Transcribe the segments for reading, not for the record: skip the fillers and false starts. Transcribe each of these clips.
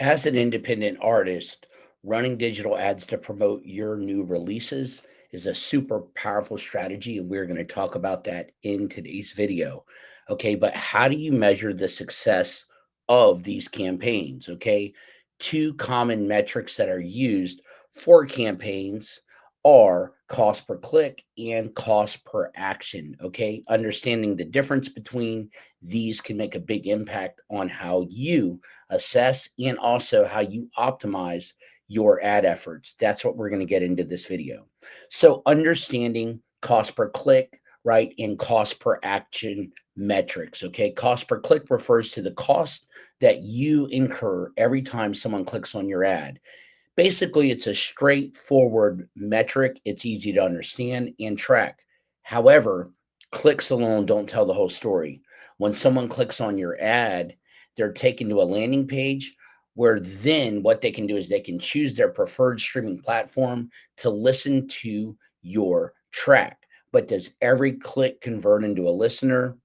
As an independent artist, running digital ads to promote your new releases is a super powerful strategy, and we're going to talk about that in today's video. Okay, but how do you measure the success of these campaigns? Okay, two common metrics that are used for campaigns are cost per click and cost per action. Okay, understanding the difference between these can make a big impact on how you assess, and also how you optimize your ad efforts. That's what we're going to get into this video. So, understanding cost per click, right, and cost per action metrics. Okay, cost per click refers to the cost that you incur every time someone clicks on your ad. Basically, it's a straightforward metric. It's easy to understand and track. However, clicks alone don't tell the whole story. When someone clicks on your ad, they're taken to a landing page where then what they can do is they can choose their preferred streaming platform to listen to your track. But does every click convert into a listener?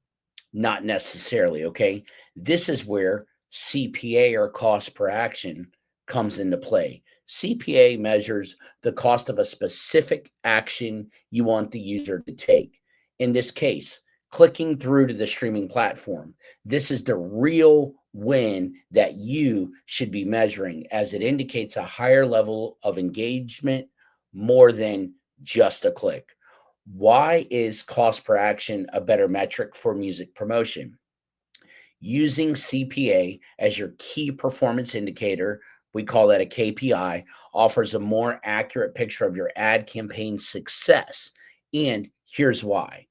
Not necessarily, okay? This is where CPA, or cost per action, comes into play. CPA measures the cost of a specific action you want the user to take. In this case, clicking through to the streaming platform. This is the real win that you should be measuring, as it indicates a higher level of engagement more than just a click. Why is cost per action a better metric for music promotion? Using CPA as your key performance indicator, we call that a KPI, offers a more accurate picture of your ad campaign success. And here's why.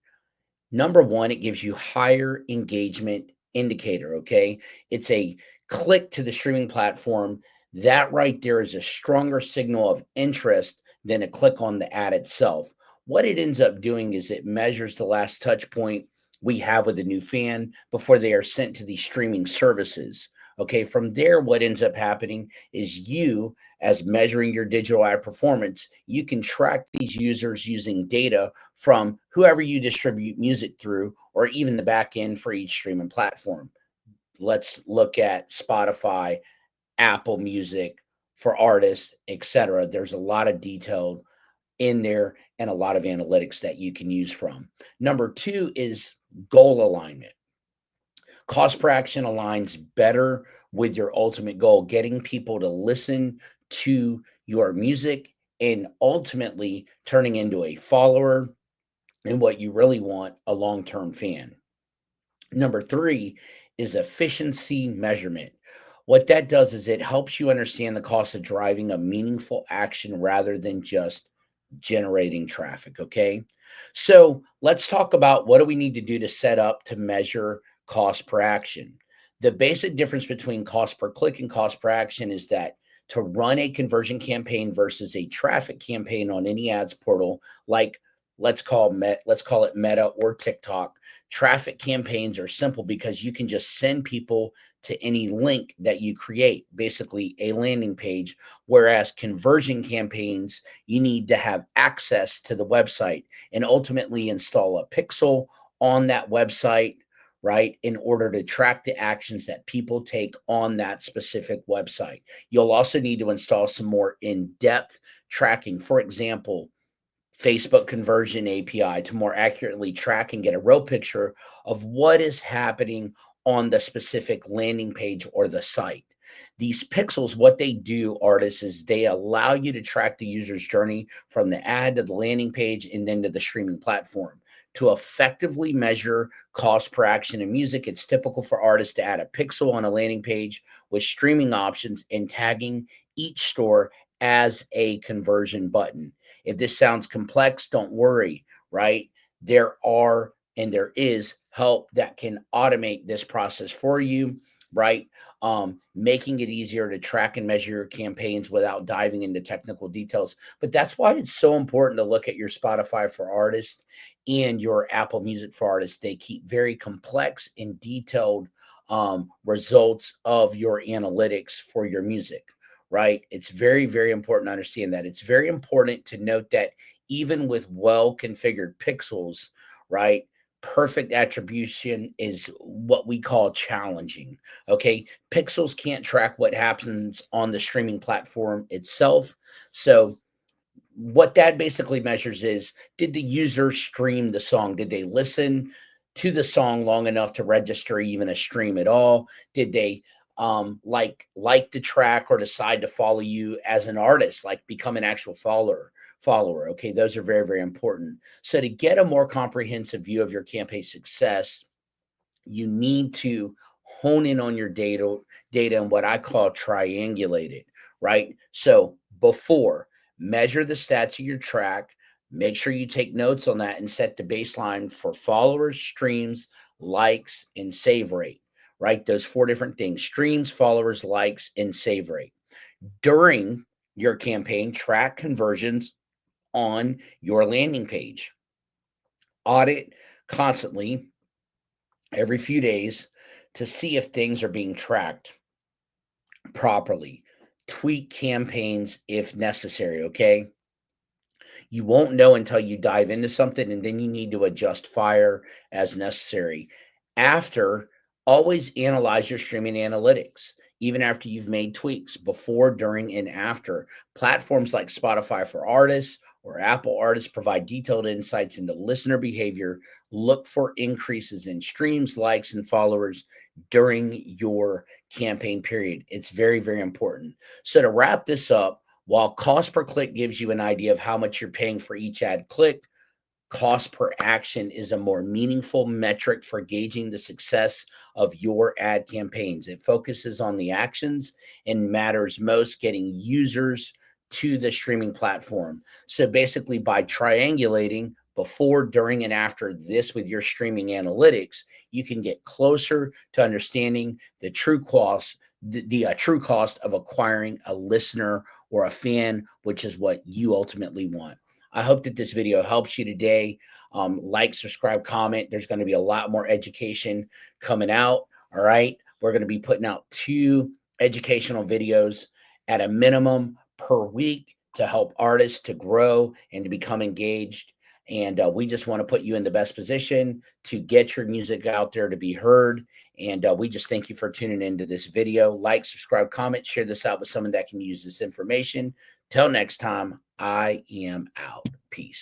Number one, it gives you higher engagement indicator. Okay. It's a click to the streaming platform. That right there is a stronger signal of interest than a click on the ad itself. What it ends up doing is it measures the last touch point we have with a new fan before they are sent to these streaming services. Okay. From there, what ends up happening is you, as measuring your digital ad performance, you can track these users using data from whoever you distribute music through, or even the back end for each streaming platform. Let's look at Spotify, Apple Music for artists, etc. There's a lot of detail in there and a lot of analytics that you can use from. Number two is goal alignment. Cost per action aligns better with your ultimate goal, getting people to listen to your music and ultimately turning into a follower and what you really want, a long term fan. Number three is efficiency measurement. What that does is it helps you understand the cost of driving a meaningful action rather than just generating traffic. Okay. So let's talk about what do we need to do to set up to measure cost per action. The basic difference between cost per click and cost per action is that to run a conversion campaign versus a traffic campaign on any ads portal, like let's call it Meta or TikTok. Traffic campaigns are simple because you can just send people to any link that you create, basically a landing page. Whereas conversion campaigns, you need to have access to the website and ultimately install a pixel on that website, right, in order to track the actions that people take on that specific website. You'll also need to install some more in depth tracking. For example, Facebook conversion API to more accurately track and get a real picture of what is happening on the specific landing page or the site. These pixels, what they do, artists, is they allow you to track the user's journey from the ad to the landing page and then to the streaming platform. To effectively measure cost per action in music, it's typical for artists to add a pixel on a landing page with streaming options and tagging each store as a conversion button. If this sounds complex, don't worry, right? There are and there is help that can automate this process for you, right? Making it easier to track and measure your campaigns without diving into technical details. But that's why it's so important to look at your Spotify for Artists and your Apple Music for Artists. They keep very complex and detailed results of your analytics for your music, right? It's very, very important to understand that. It's very important to note that even with well configured pixels, right? Perfect attribution is what we call challenging. Okay. Pixels can't track what happens on the streaming platform itself. So, what that basically measures is, did the user stream the song? Did they listen to the song long enough to register even a stream at all? Did they like the track or decide to follow you as an artist, like become an actual follower? Okay, those are very, very important. So to get a more comprehensive view of your campaign success, you need to hone in on your data and what I call triangulate it, right? So before, measure the stats of your track, make sure you take notes on that and set the baseline for followers, streams, likes, and save rate, right? Those four different things: streams, followers, likes, and save rate. During your campaign, track conversions on your landing page. Audit constantly every few days to see if things are being tracked properly. Tweak campaigns if necessary, okay? You won't know until you dive into something, and then you need to adjust fire as necessary. After, always analyze your streaming analytics, even after you've made tweaks, before, during, and after. Platforms like Spotify for Artists or Apple Artists provide detailed insights into listener behavior. Look for increases in streams, likes, and followers during your campaign period. It's very, very important. So, to wrap this up, while cost per click gives you an idea of how much you're paying for each ad click, cost per action is a more meaningful metric for gauging the success of your ad campaigns. It focuses on the actions and matters most getting users to the streaming platform. So basically, by triangulating before, during, and after this with your streaming analytics, you can get closer to understanding the true cost, the true cost of acquiring a listener or a fan, which is what you ultimately want. I hope that this video helps you today. Like, subscribe, comment. There's going to be a lot more education coming out. All right. We're going to be putting out 2 educational videos at a minimum per week to help artists to grow and to become engaged. And we just want to put you in the best position to get your music out there to be heard. And we just thank you for tuning into this video. Like, subscribe, comment, share this out with someone that can use this information. Till next time, I am out. Peace.